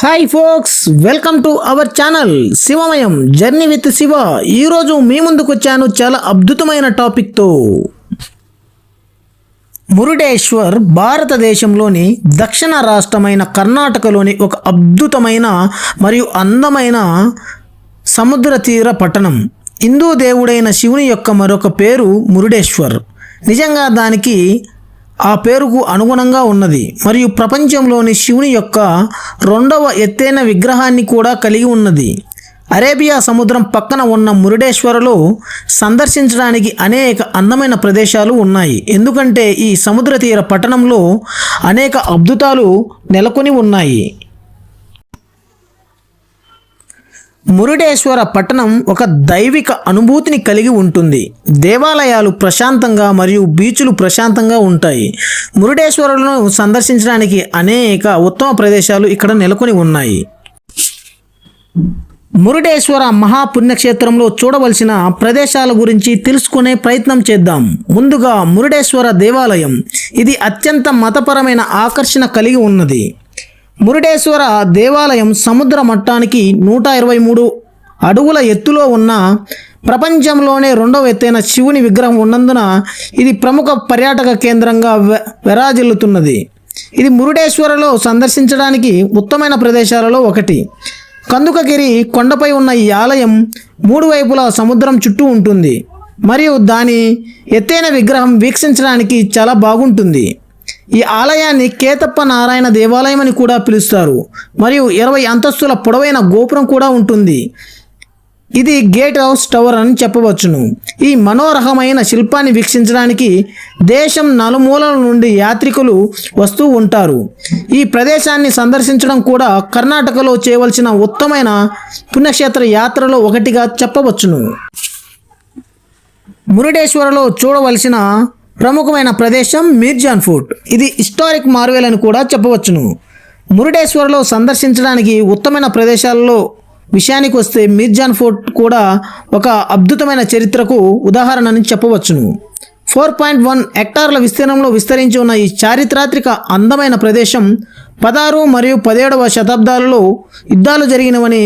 Hi folks, welcome to our channel Shivamayam journey with Shiva. ఈరోజు మీ ముందుకు వచ్చాను చాలా అద్భుతమైన టాపిక్తో. మురుడేశ్వర్ భారతదేశంలోని దక్షిణ రాష్ట్రమైన కర్ణాటకలోని ఒక అద్భుతమైన మరియు అందమైన సముద్ర తీర పట్టణం. హిందూ దేవుడైన శివుని యొక్క మరొక పేరు మురుడేశ్వర్. నిజంగా దానికి ఆ పేరుకు అనుగుణంగా ఉన్నది మరియు ప్రపంచంలోని శివుని యొక్క రెండవ ఎత్తైన విగ్రహాన్ని కూడా కలిగి ఉన్నది. అరేబియా సముద్రం పక్కన ఉన్న మురుడేశ్వరలో సందర్శించడానికి అనేక అందమైన ప్రదేశాలు ఉన్నాయి. ఎందుకంటే ఈ సముద్ర తీర పట్టణంలో అనేక అద్భుతాలు నెలకొని ఉన్నాయి. మురుడేశ్వర పట్టణం ఒక దైవిక అనుభూతిని కలిగి ఉంటుంది. దేవాలయాలు ప్రశాంతంగా మరియు బీచ్లు ప్రశాంతంగా ఉంటాయి. మురుడేశ్వరులను సందర్శించడానికి అనేక ఉత్తమ ప్రదేశాలు ఇక్కడ నెలకొని ఉన్నాయి. మురుడేశ్వర మహాపుణ్యక్షేత్రంలో చూడవలసిన ప్రదేశాల గురించి తెలుసుకునే ప్రయత్నం చేద్దాం. ముందుగా మురుడేశ్వర దేవాలయం. ఇది అత్యంత మతపరమైన ఆకర్షణ కలిగి ఉన్నది. మురుడేశ్వర దేవాలయం సముద్ర మట్టానికి 123 అడుగుల ఎత్తులో ఉన్న ప్రపంచంలోనే రెండవ ఎత్తైన శివుని విగ్రహం ఉన్నందున ఇది ప్రముఖ పర్యాటక కేంద్రంగా విరాజిల్లుతున్నది. ఇది మురుడేశ్వరలో సందర్శించడానికి ఉత్తమైన ప్రదేశాలలో ఒకటి. కందుకగిరి కొండపై ఉన్న ఈ ఆలయం 3 వైపులా సముద్రం చుట్టూ ఉంటుంది మరియు దాని ఎత్తైన విగ్రహం వీక్షించడానికి చాలా బాగుంటుంది. ఈ ఆలయాన్ని కేతప్ప నారాయణ దేవాలయం అని కూడా పిలుస్తారు మరియు 20 అంతస్తుల పొడవైన గోపురం కూడా ఉంటుంది. ఇది గేట్ హౌస్ టవర్ అని చెప్పవచ్చును. ఈ మనోహరమైన శిల్పాన్ని వీక్షించడానికి దేశం నలుమూలల నుండి యాత్రికులు వస్తూ ఉంటారు. ఈ ప్రదేశాన్ని సందర్శించడం కూడా కర్ణాటకలో చేయవలసిన ఉత్తమైన పుణ్యక్షేత్ర యాత్రలో ఒకటిగా చెప్పవచ్చును. మురుడేశ్వరలో చూడవలసిన ప్రముఖమైన ప్రదేశం మీర్జాన్ ఫోర్ట్. ఇది హిస్టారిక్ మార్వెల్ అని కూడా చెప్పవచ్చును. మురుడేశ్వరలో సందర్శించడానికి ఉత్తమైన ప్రదేశాలలో విషయానికి వస్తే మీర్జాన్ ఫోర్ట్ కూడా ఒక అద్భుతమైన చరిత్రకు ఉదాహరణ అని చెప్పవచ్చును. 4.1 హెక్టార్ల విస్తీర్ణంలో విస్తరించి ఉన్న ఈ చారిత్రాత్మక అందమైన ప్రదేశం 16 మరియు 17వ శతాబ్దాలలో యుద్ధాలు జరిగినవని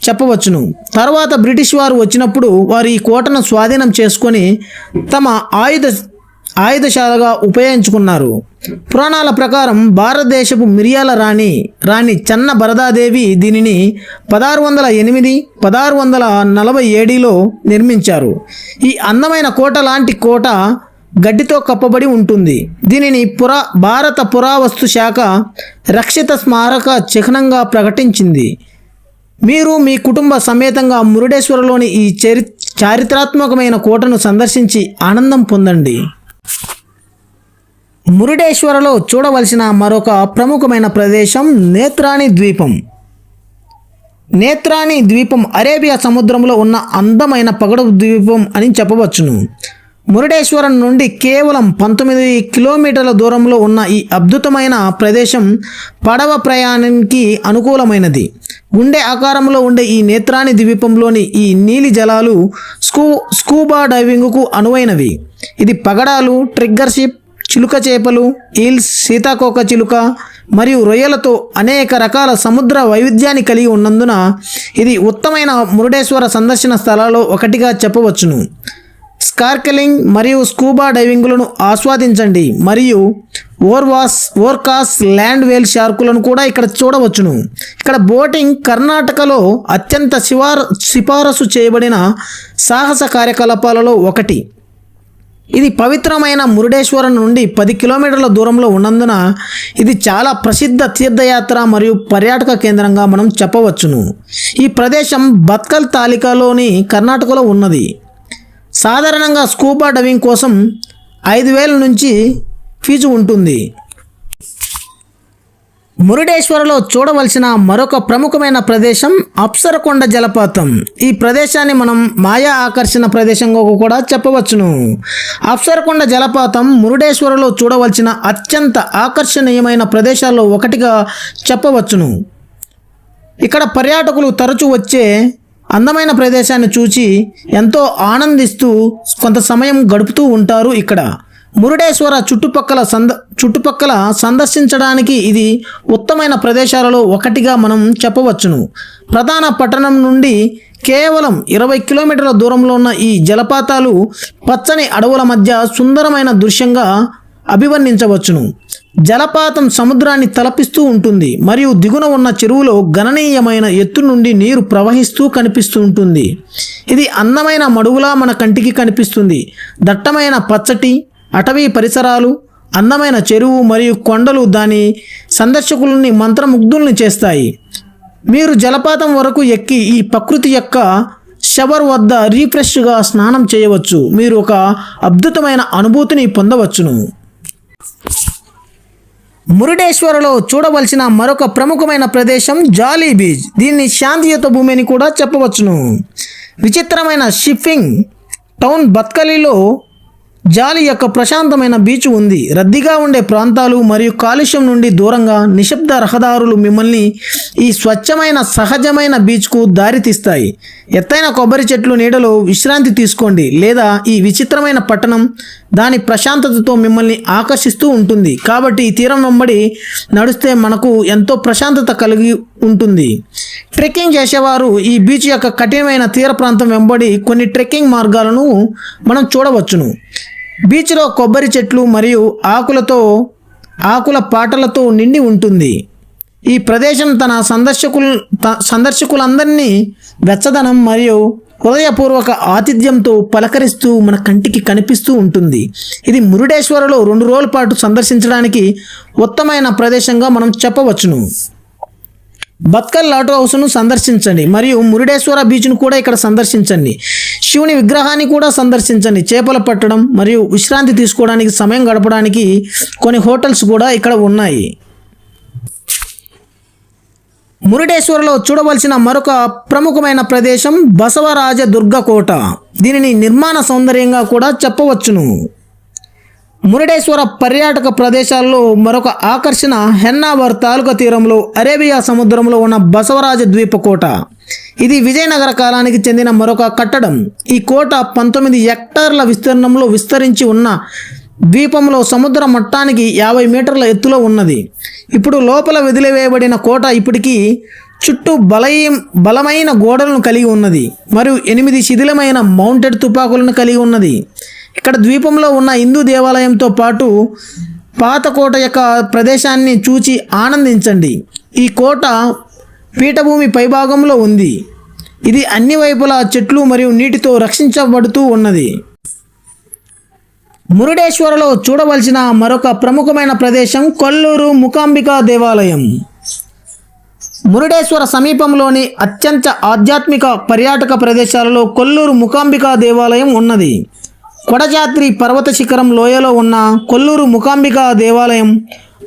చెప్పవచ్చును. తర్వాత బ్రిటిష్ వారు వచ్చినప్పుడు వారు ఈ కోటను స్వాధీనం చేసుకొని తమ ఆయుధశాలగా ఉపయోగించుకున్నారు. పురాణాల ప్రకారం భారతదేశపు మిరియాల రాణి చెన్న భరదాదేవి దీనిని 1608, 1647లో నిర్మించారు. ఈ అందమైన కోట లాంటి కోట గడ్డితో కప్పబడి ఉంటుంది. దీనిని భారత పురావస్తు శాఖ రక్షిత స్మారక చిహ్నంగా ప్రకటించింది. మీరు మీ కుటుంబ సమేతంగా మురుడేశ్వరలోని ఈ చారిత్రాత్మకమైన కోటను సందర్శించి ఆనందం పొందండి. మురుడేశ్వరలో చూడవలసిన మరొక ప్రముఖమైన ప్రదేశం నేత్రాణి ద్వీపం. నేత్రాణి ద్వీపం అరేబియా సముద్రంలో ఉన్న అందమైన పగడపు ద్వీపం అని చెప్పవచ్చును. మురుడేశ్వరం నుండి కేవలం 19 కిలోమీటర్ల దూరంలో ఉన్న ఈ అద్భుతమైన ప్రదేశం పడవ ప్రయాణానికి అనుకూలమైనది. గుండె ఆకారంలో ఉండే ఈ నేత్రాణి ద్వీపంలోని ఈ నీలి జలాలు స్కూబా డైవింగ్కు అనువైనవి. ఇది పగడాలు, ట్రిగ్గర్ షిప్, చిలుక చేపలు, ఈల్స్, సీతాకోక చిలుక మరియు రొయ్యలతో అనేక రకాల సముద్ర వైవిధ్యాన్ని కలిగి ఉన్నందున ఇది ఉత్తమైన మురుడేశ్వర సందర్శన స్థలాల్లో ఒకటిగా చెప్పవచ్చును. స్కార్కెలింగ్ మరియు స్కూబా డైవింగ్లను ఆస్వాదించండి మరియు ఓర్కాస్ ల్యాండ్ వేల్ షార్కులను కూడా ఇక్కడ చూడవచ్చును. ఇక్కడ బోటింగ్ కర్ణాటకలో అత్యంత సిఫారసు చేయబడిన సాహస కార్యకలాపాలలో ఒకటి. ఇది పవిత్రమైన మురుడేశ్వరం నుండి 10 కిలోమీటర్ల దూరంలో ఉన్నందున ఇది చాలా ప్రసిద్ధ తీర్థయాత్ర మరియు పర్యాటక కేంద్రంగా మనం చెప్పవచ్చును. ఈ ప్రదేశం బత్కల్ తాలూకాలోని కర్ణాటకలో ఉన్నది. సాధారణంగా స్కూబా డైవింగ్ కోసం 5,000 నుంచి ఫీజు ఉంటుంది. మురుడేశ్వరలో చూడవలసిన మరొక ప్రముఖమైన ప్రదేశం అప్సరకొండ జలపాతం. ఈ ప్రదేశాన్ని మనం మాయా ఆకర్షణ ప్రదేశంగా కూడా చెప్పవచ్చును. అప్సరకొండ జలపాతం మురుడేశ్వరలో చూడవలసిన అత్యంత ఆకర్షణీయమైన ప్రదేశాల్లో ఒకటిగా చెప్పవచ్చును. ఇక్కడ పర్యాటకులు తరచూ వచ్చే అందమైన ప్రదేశాన్ని చూసి ఎంతో ఆనందిస్తూ కొంత సమయం గడుపుతూ ఉంటారు. ఇక్కడ మురుడేశ్వర చుట్టుపక్కల సందర్శించడానికి ఇది ఉత్తమైన ప్రదేశాలలో ఒకటిగా మనం చెప్పవచ్చును. ప్రధాన పట్టణం నుండి కేవలం 20 కిలోమీటర్ల దూరంలో ఉన్న ఈ జలపాతాలు పచ్చని అడవుల మధ్య సుందరమైన దృశ్యంగా అభివర్ణించవచ్చును. జలపాతం సముద్రాన్ని తలపిస్తూ ఉంటుంది మరియు దిగున ఉన్న చెరువులో గణనీయమైన ఎత్తు నుండి నీరు ప్రవహిస్తూ కనిపిస్తూ ఉంటుంది. ఇది అందమైన మడుగులా మన కంటికి కనిపిస్తుంది. దట్టమైన పచ్చటి అటవీ పరిసరాలు, అందమైన చెరువు మరియు కొండలు దాని సందర్శకులని మంత్రముగ్ధుల్ని చేస్తాయి. మీరు జలపాతం వరకు ఎక్కి ఈ ప్రకృతి యొక్క షవర్ వద్ద రీఫ్రెష్గా స్నానం చేయవచ్చు. మీరు ఒక అద్భుతమైన అనుభూతిని పొందవచ్చును. మురుడేశ్వరలో చూడవలసిన మరొక ప్రముఖమైన ప్రదేశం జాలీ బీచ్. దీన్ని శాంతియుత భూమి అని కూడా చెప్పవచ్చును. విచిత్రమైన షిప్పింగ్ టౌన్ బత్కలీలో జాలి యొక్క ప్రశాంతమైన బీచ్ ఉంది. రద్దీగా ఉండే ప్రాంతాలు మరియు కాలుష్యం నుండి దూరంగా నిశ్శబ్ద రహదారులు మిమ్మల్ని ఈ స్వచ్ఛమైన సహజమైన బీచ్కు దారితీస్తాయి. ఎత్తైన కొబ్బరి చెట్లు నీడలో విశ్రాంతి తీసుకోండి, లేదా ఈ విచిత్రమైన పట్టణం దాని ప్రశాంతతతో మిమ్మల్ని ఆకర్షిస్తూ ఉంటుంది. కాబట్టి ఈ తీరం వెంబడి నడిస్తే మనకు ఎంతో ప్రశాంతత కలిగి ఉంటుంది. ట్రెక్కింగ్ చేసేవారు ఈ బీచ్ యొక్క కఠినమైన తీర ప్రాంతం వెంబడి కొన్ని ట్రెక్కింగ్ మార్గాలను మనం చూడవచ్చును. బీచ్లో కొబ్బరి చెట్లు మరియు ఆకుల పాటలతో నిండి ఉంటుంది. ఈ ప్రదేశం తన సందర్శకులందరినీ వెచ్చదనం మరియు హృదయపూర్వక ఆతిథ్యంతో పలకరిస్తూ మన కంటికి కనిపిస్తూ ఉంటుంది. ఇది మురుడేశ్వరలో 2 రోజుల పాటు సందర్శించడానికి ఉత్తమమైన ప్రదేశంగా మనం చెప్పవచ్చును. బత్కల్ లాట్ హౌస్ను సందర్శించండి మరియు మురుడేశ్వర బీచ్ను కూడా ఇక్కడ సందర్శించండి. శివుని విగ్రహాన్ని కూడా సందర్శించండి. చేపలు పట్టడం మరియు విశ్రాంతి తీసుకోవడానికి సమయం గడపడానికి కొన్ని హోటల్స్ కూడా ఇక్కడ ఉన్నాయి. మురుడేశ్వరలో చూడవలసిన మరొక ప్రముఖమైన ప్రదేశం బసవరాజ దుర్గ కోట. దీనిని నిర్మాణ సౌందర్యంగా కూడా చెప్పవచ్చును. మురుడేశ్వర పర్యాటక ప్రదేశాల్లో మరొక ఆకర్షణ హెన్నావర్ తాలూకా తీరంలో అరేబియా సముద్రంలో ఉన్న బసవరాజ ద్వీప కోట. ఇది విజయనగర కాలానికి చెందిన మరొక కట్టడం. ఈ కోట 19 హెక్టార్ల విస్తీర్ణంలో విస్తరించి ఉన్న ద్వీపంలో సముద్ర మట్టానికి 50 మీటర్ల ఎత్తులో ఉన్నది. ఇప్పుడు లోపల వదిలివేయబడిన కోట ఇప్పటికీ చుట్టూ బలమైన గోడలను కలిగి ఉన్నది మరియు 8 శిథిలమైన మౌంటెడ్ తుపాకులను కలిగి ఉన్నది. ఇక్కడ ద్వీపంలో ఉన్న హిందూ దేవాలయంతో పాటు పాత కోట యొక్క ప్రదేశాన్ని చూచి ఆనందించండి. ఈ కోట పీఠభూమి పైభాగంలో ఉంది. ఇది అన్ని వైపులా చెట్లు మరియు నీటితో రక్షించబడుతూ ఉన్నది. మురుడేశ్వరలో చూడవలసిన మరొక ప్రముఖమైన ప్రదేశం కొల్లూరు మూకాంబికా దేవాలయం. మురుడేశ్వర సమీపంలోని అత్యంత ఆధ్యాత్మిక పర్యాటక ప్రదేశాలలో కొల్లూరు మూకాంబికా దేవాలయం ఉన్నది. కొడజాద్రి పర్వత శిఖరం లోయలో ఉన్న కొల్లూరు మూకాంబికా దేవాలయం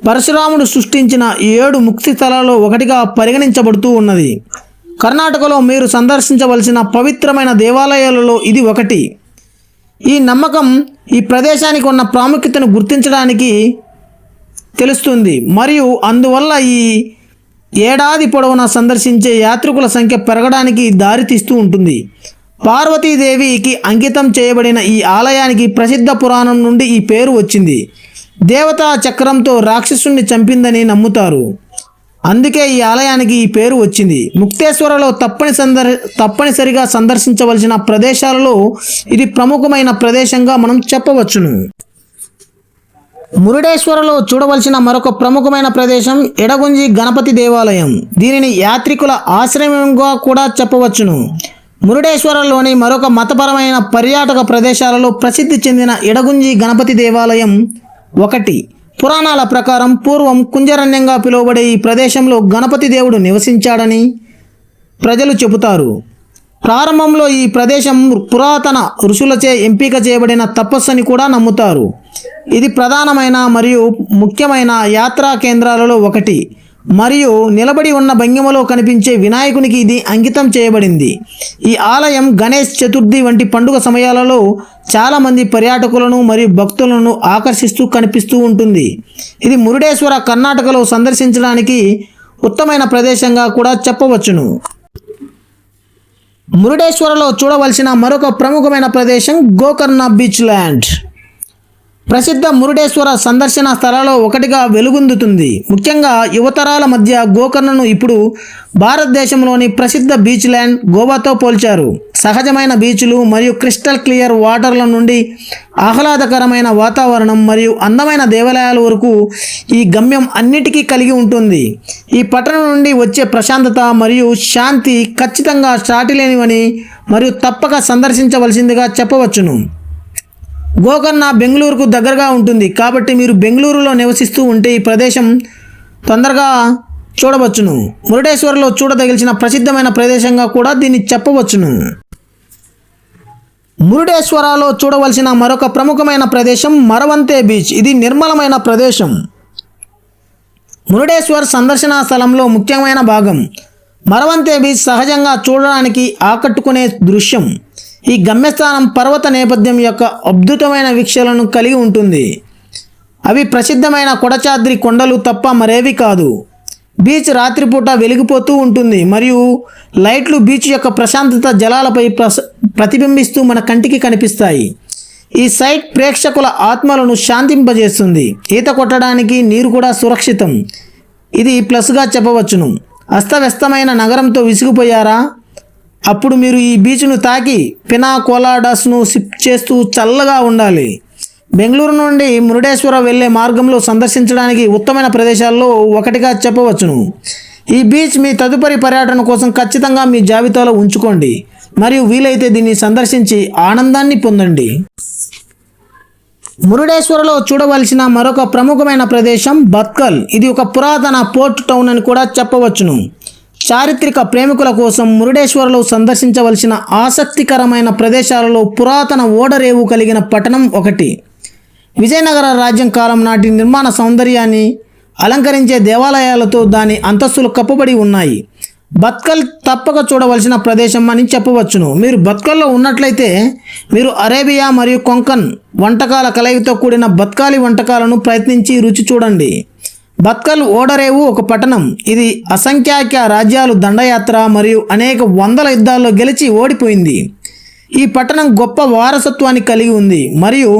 పరశురాముడు సృష్టించిన 7 ముక్తి స్థలాల్లో ఒకటిగా పరిగణించబడుతూ ఉన్నది. కర్ణాటకలో మీరు సందర్శించవలసిన పవిత్రమైన దేవాలయాలలో ఇది ఒకటి. ఈ నమ్మకం ఈ ప్రదేశానికి ఉన్న ప్రాముఖ్యతను గుర్తించడానికి తెలుస్తుంది మరియు అందువల్ల ఈ ఏడాది పొడవునా సందర్శించే యాత్రికుల సంఖ్య పెరగడానికి దారితీస్తూ ఉంటుంది. పార్వతీదేవికి అంకితం చేయబడిన ఈ ఆలయానికి ప్రసిద్ధ పురాణం నుండి ఈ పేరు వచ్చింది. దేవతా చక్రంతో రాక్షసుని చంపిందని నమ్ముతారు. అందుకే ఈ ఆలయానికి ఈ పేరు వచ్చింది. ముక్తేశ్వరలో తప్పనిసరిగా సందర్శించవలసిన ప్రదేశాలలో ఇది ప్రముఖమైన ప్రదేశంగా మనం చెప్పవచ్చును. మురుడేశ్వరలో చూడవలసిన మరొక ప్రముఖమైన ప్రదేశం ఎడగుంజి గణపతి దేవాలయం. దీనిని యాత్రికుల ఆశ్రయంగా కూడా చెప్పవచ్చును. మురుడేశ్వరంలోని మరొక మతపరమైన పర్యాటక ప్రదేశాలలో ప్రసిద్ధి చెందిన ఎడగుంజి గణపతి దేవాలయం ఒకటి. పురాణాల ప్రకారం పూర్వం కుంజరణ్యంగా పిలువబడే ఈ ప్రదేశంలో గణపతి దేవుడు నివసించాడని ప్రజలు చెబుతారు. ప్రారంభంలో ఈ ప్రదేశం పురాతన ఋషులచే ఎంపిక చేయబడిన తపస్సు అని కూడా నమ్ముతారు. ఇది ప్రధానమైన మరియు ముఖ్యమైన యాత్రా కేంద్రాలలో ఒకటి మరియు నిలబడి ఉన్న భంగిమలో కనిపించే వినాయకునికి ఇది అంకితం చేయబడింది. ఈ ఆలయం గణేష్ చతుర్థి వంటి పండుగ సమయాలలో చాలామంది పర్యాటకులను మరియు భక్తులను ఆకర్షిస్తూ కనిపిస్తూ ఉంటుంది. ఇది మురుడేశ్వర కర్ణాటకలో సందర్శించడానికి ఉత్తమమైన ప్రదేశంగా కూడా చెప్పవచ్చును. మురుడేశ్వరలో చూడవలసిన మరొక ప్రముఖమైన ప్రదేశం గోకర్ణ బీచ్ ల్యాండ్. ప్రసిద్ధ మురుడేశ్వర సందర్శన స్థలాల్లో ఒకటిగా వెలుగొందుతుంది. ముఖ్యంగా యువతరాల మధ్య గోకర్ణను ఇప్పుడు భారతదేశంలోని ప్రసిద్ధ బీచ్ ల్యాండ్ గోవాతో పోల్చారు. సహజమైన బీచ్లు మరియు క్రిస్టల్ క్లియర్ వాటర్ల నుండి ఆహ్లాదకరమైన వాతావరణం మరియు అందమైన దేవాలయాల వరకు ఈ గమ్యం అన్నిటికీ కలిగి ఉంటుంది. ఈ పట్టణం నుండి వచ్చే ప్రశాంతత మరియు శాంతి ఖచ్చితంగా సాటిలేనివని మరియు తప్పక సందర్శించవలసిందిగా చెప్పవచ్చును. గోకర్ణ బెంగళూరుకు దగ్గరగా ఉంటుంది కాబట్టి మీరు బెంగళూరులో నివసిస్తూ ఉంటే ఈ ప్రదేశం తొందరగా చూడవచ్చును. మురుడేశ్వర్లో చూడదగిలిచిన ప్రసిద్ధమైన ప్రదేశంగా కూడా దీన్ని చెప్పవచ్చును. మురుడేశ్వరలో చూడవలసిన మరొక ప్రముఖమైన ప్రదేశం మరవంతే బీచ్. ఇది నిర్మలమైన ప్రదేశం. మురుడేశ్వర్ సందర్శనా స్థలంలో ముఖ్యమైన భాగం. మరవంతే బీచ్ సహజంగా చూడడానికి ఆకట్టుకునే దృశ్యం. ఈ గమ్యస్థానం పర్వత నేపథ్యం యొక్క అద్భుతమైన వీక్షణలను కలిగి ఉంటుంది. అవి ప్రసిద్ధమైన కొడచాద్రి కొండలు తప్ప మరేవి కాదు. బీచ్ రాత్రిపూట వెలిగిపోతూ ఉంటుంది మరియు లైట్లు బీచ్ యొక్క ప్రశాంతత జలాలపై ప్రతిబింబిస్తూ మన కంటికి కనిపిస్తాయి. ఈ సైట్ ప్రేక్షకుల ఆత్మలను శాంతింపజేస్తుంది. ఈత కొట్టడానికి నీరు కూడా సురక్షితం. ఇది ప్లస్గా చెప్పవచ్చును. అస్తవ్యస్తమైన నగరంతో విసిగిపోయారా? అప్పుడు మీరు ఈ బీచ్ను తాకి పినా కోలాడాస్ను సిప్ చేస్తూ చల్లగా ఉండాలి. బెంగళూరు నుండి మురుడేశ్వర వెళ్ళే మార్గంలో సందర్శించడానికి ఉత్తమమైన ప్రదేశాల్లో ఒకటిగా చెప్పవచ్చును. ఈ బీచ్ మీ తదుపరి పర్యటన కోసం ఖచ్చితంగా మీ జాబితాలో ఉంచుకోండి మరియు వీలైతే దీన్ని సందర్శించి ఆనందాన్ని పొందండి. మురుడేశ్వరలో చూడవలసిన మరొక ప్రముఖమైన ప్రదేశం బత్కల్. ఇది ఒక పురాతన పోర్ట్ టౌన్ అని కూడా చెప్పవచ్చును. చారిత్రక ప్రేమికుల కోసం మురుడేశ్వరలో సందర్శించవలసిన ఆసక్తికరమైన ప్రదేశాలలో పురాతన ఓడరేవు కలిగిన పట్టణం ఒకటి. విజయనగర రాజ్యం కాలం నాటి నిర్మాణ సౌందర్యాన్ని అలంకరించే దేవాలయాలతో దాని అంతస్తులు కప్పబడి ఉన్నాయి. బత్కల్ తప్పక చూడవలసిన ప్రదేశం అని చెప్పవచ్చును. మీరు బత్కల్లో ఉన్నట్లయితే మీరు అరేబియా మరియు కొంకన్ వంటకాల కలయికతో కూడిన బత్కాలి వంటకాలను ప్రయత్నించి రుచి చూడండి. బత్కల్ ఓడరేవు ఒక పట్టణం. ఇది అసంఖ్యాక రాజ్యాలు దండయాత్ర మరియు అనేక వందల యుద్ధాల్లో గెలిచి ఓడిపోయింది. ఈ పట్టణం గొప్ప వారసత్వాన్ని కలిగి ఉంది మరియు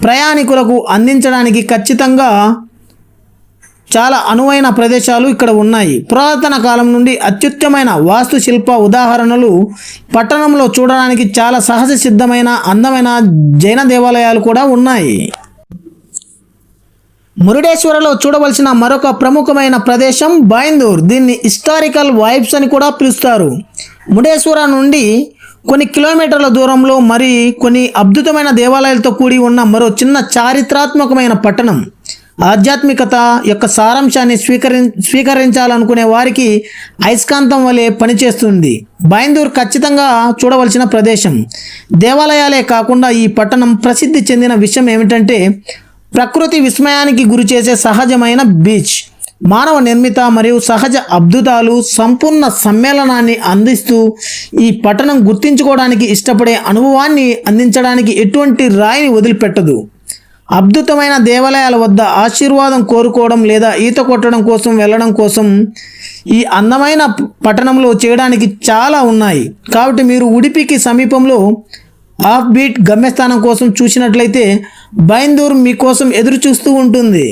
ప్రయాణికులకు అందించడానికి ఖచ్చితంగా చాలా అనువైన ప్రదేశాలు ఇక్కడ ఉన్నాయి. పురాతన కాలం నుండి అత్యుత్తమైన వాస్తుశిల్ప ఉదాహరణలు పట్టణంలో చూడడానికి చాలా సహజ సిద్ధమైన అందమైన జైన దేవాలయాలు కూడా ఉన్నాయి. మురుడేశ్వరలో చూడవలసిన మరొక ప్రముఖమైన ప్రదేశం బైందూర్. దీన్ని హిస్టారికల్ వైబ్స్ అని కూడా పిలుస్తారు. మురుడేశ్వర నుండి కొన్ని కిలోమీటర్ల దూరంలో మరి కొన్ని అద్భుతమైన దేవాలయాలతో కూడి ఉన్న మరో చిన్న చారిత్రాత్మకమైన పట్టణం. ఆధ్యాత్మికత యొక్క సారాంశాన్ని స్వీకరించాలనుకునే వారికి అయస్కాంతం వలె పనిచేస్తుంది. బైందూర్ ఖచ్చితంగా చూడవలసిన ప్రదేశం. దేవాలయాలే కాకుండా ఈ పట్టణం ప్రసిద్ధి చెందిన విషయం ఏమిటంటే ప్రకృతి విస్మయానికి గురిచేసే సహజమైన బీచ్. మానవ నిర్మిత మరియు సహజ అద్భుతాలు సంపూర్ణ సమ్మేళనాన్ని అందిస్తూ ఈ పట్టణం గుర్తించుకోవడానికి ఇష్టపడే అనుభవాన్ని అందించడానికి ఎటువంటి రాయిని వదిలిపెట్టదు. అద్భుతమైన దేవాలయాల వద్ద ఆశీర్వాదం కోరుకోవడం లేదా ఈత కొట్టడం కోసం వెళ్ళడం కోసం ఈ అందమైన పట్టణంలో చేయడానికి చాలా ఉన్నాయి. కాబట్టి మీరు ఉడిపికి సమీపంలో ఆఫ్ బీట్ గమ్యస్థానం కోసం చూసినట్లయితే బైందూర్ మీకోసం ఎదురు చూస్తూ ఉంటుంది.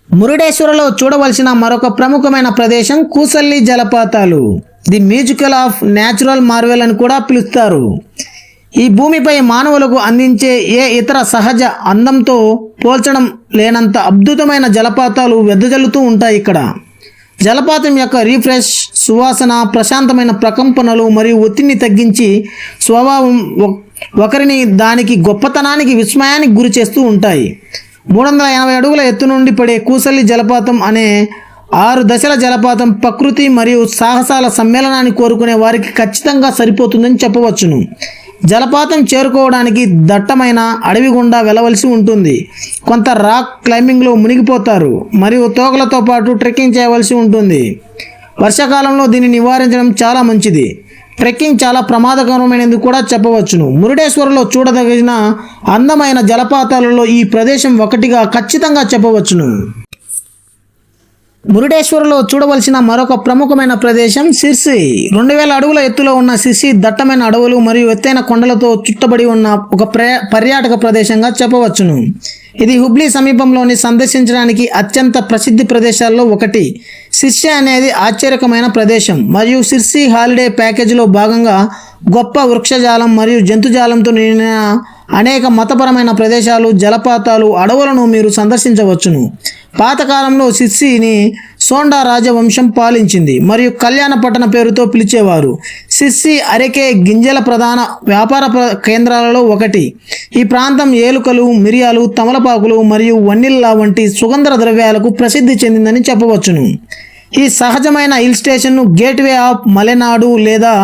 మురుడేశ్వరలో చూడవలసిన మరొక ప్రముఖమైన ప్రదేశం కూసల్లి జలపాతాలు. The musical of natural Marvel అని కూడా పిలుస్తారు. ఈ భూమిపై మానవులకు అందించే ఏ ఇతర సహజ అందంతో పోల్చడం లేనంత అద్భుతమైన జలపాతాలు వెదజల్లుతూ ఉంటాయి ఇక్కడ. జలపాతం యొక్క రీఫ్రెష్ సువాసన, ప్రశాంతమైన ప్రకంపనలు మరియు ఒత్తిడిని తగ్గించి స్వభావం ఒకరిని దానికి గొప్పతనానికి విస్మయానికి గురి చేస్తూ ఉంటాయి. 380 అడుగుల ఎత్తు నుండి పడే కూసల్లి జలపాతం అనే 6 దశల జలపాతం ప్రకృతి మరియు సాహసాల సమ్మేళనాన్ని కోరుకునే వారికి ఖచ్చితంగా సరిపోతుందని చెప్పవచ్చును. జలపాతం చేరుకోవడానికి దట్టమైన అడవి గుండా వెళ్ళవలసి ఉంటుంది. కొంత రాక్ క్లైంబింగ్లో మునిగిపోతారు మరియు తోకలతో పాటు ట్రెక్కింగ్ చేయవలసి ఉంటుంది. వర్షాకాలంలో దీన్ని నివారించడం చాలా మంచిది. ట్రెక్కింగ్ చాలా ప్రమాదకరమైనది కూడా చెప్పవచ్చును. మురుడేశ్వరలో చూడదగిన అందమైన జలపాతాలలో ఈ ప్రదేశం ఒకటిగా ఖచ్చితంగా చెప్పవచ్చును. మురుడేశ్వర్లో చూడవలసిన మరొక ప్రముఖమైన ప్రదేశం సిర్సి. 2000 అడుగుల ఎత్తులో ఉన్న సిర్సి దట్టమైన అడవులు మరియు ఎత్తైన కొండలతో చుట్టబడి ఉన్న ఒక పర్యాటక ప్రదేశంగా చెప్పవచ్చును. ఇది హుబ్లీ సమీపంలోని సందర్శించడానికి అత్యంత ప్రసిద్ధి ప్రదేశాల్లో ఒకటి. సిర్సి అనేది ఆశ్చర్యకరమైన ప్రదేశం మరియు సిర్సి హాలిడే ప్యాకేజీలో భాగంగా గొప్ప వృక్షజాలం మరియు జంతుజాలంతో నిండిన అనేక మతపరమైన ప్రదేశాలు, జలపాతాలు, అడవులను మీరు సందర్శించవచ్చును. పాతకాలంలో సిర్సిని సోండా రాజవంశం పాలించింది మరియు కళ్యాణపట్టణ పేరుతో పిలిచేవారు. సిర్సి అరెకే గింజల ప్రధాన వ్యాపార కేంద్రాలలో ఒకటి. ఈ ప్రాంతం ఏలుకలు, మిరియాలు, తమలపాకులు మరియు వనిల్లా వంటి సుగంధ ద్రవ్యాలకు ప్రసిద్ధి చెందిందని చెప్పవచ్చును. ఈ సహజమైన హిల్ స్టేషన్ను గేట్వే ఆఫ్ మలెనాడు లేదా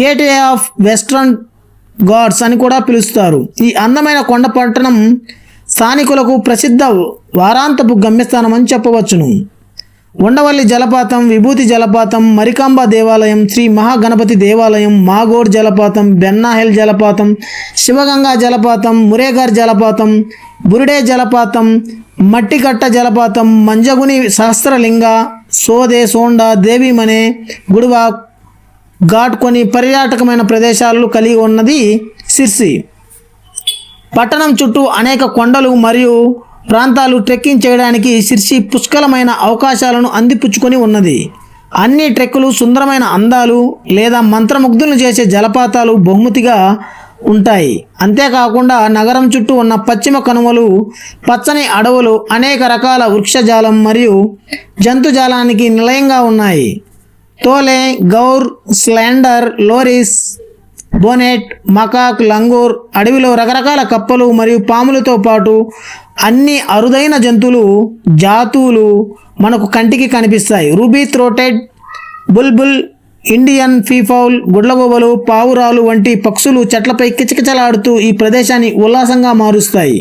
గేట్వే ఆఫ్ వెస్ట్రన్ ఘాట్స్ అని కూడా పిలుస్తారు. ఈ అందమైన కొండ పట్టణం స్థానికులకు ప్రసిద్ధ వారాంతపు గమ్యస్థానం అని చెప్పవచ్చును. ఉండవల్లి జలపాతం, విభూతి జలపాతం, మరికాంబ దేవాలయం, శ్రీ మహాగణపతి దేవాలయం, మాగోడ్ జలపాతం, బెన్నాహిల్ జలపాతం, శివగంగా జలపాతం, మురేగర్ జలపాతం, బురుడే జలపాతం, మట్టికట్ట జలపాతం, మంజగుని సహస్రలింగ, సోదే, సోండా, దేవిమనే, గుడివ ఘాట్ కొన్ని పర్యాటకమైన ప్రదేశాలు కలిగి ఉన్నది సిర్సి. పట్టణం చుట్టూ అనేక కొండలు మరియు ప్రాంతాలు ట్రెక్కింగ్ చేయడానికి సిర్సి పుష్కలమైన అవకాశాలను అందిపుచ్చుకొని ఉన్నది. అన్ని ట్రెక్కులు సుందరమైన అందాలు లేదా మంత్రముగ్ధులను చేసే జలపాతాలు బహుమతిగా ఉంటాయి. అంతేకాకుండా నగరం చుట్టూ ఉన్న పశ్చిమ కనుమలు, పచ్చని అడవులు, అనేక రకాల వృక్షజాలం మరియు జంతుజాలానికి నిలయంగా ఉన్నాయి. Dhole, gaur, slender, loris, bonnet, macaque, langur, అడవిలో రకరకాల కప్పలు మరియు పాములతో పాటు అన్ని అరుదైన జంతువులు జాతులు మనకు కంటికి కనిపిస్తాయి. రూబీ థ్రోటెడ్ బుల్బుల్, ఇండియన్ ఫీఫౌల్, గుడ్లగూబలు, పావురాలు వంటి పక్షులు చెట్లపై కిచకిచలాడుతూ ఈ ప్రదేశాన్ని ఉల్లాసంగా మారుస్తాయి.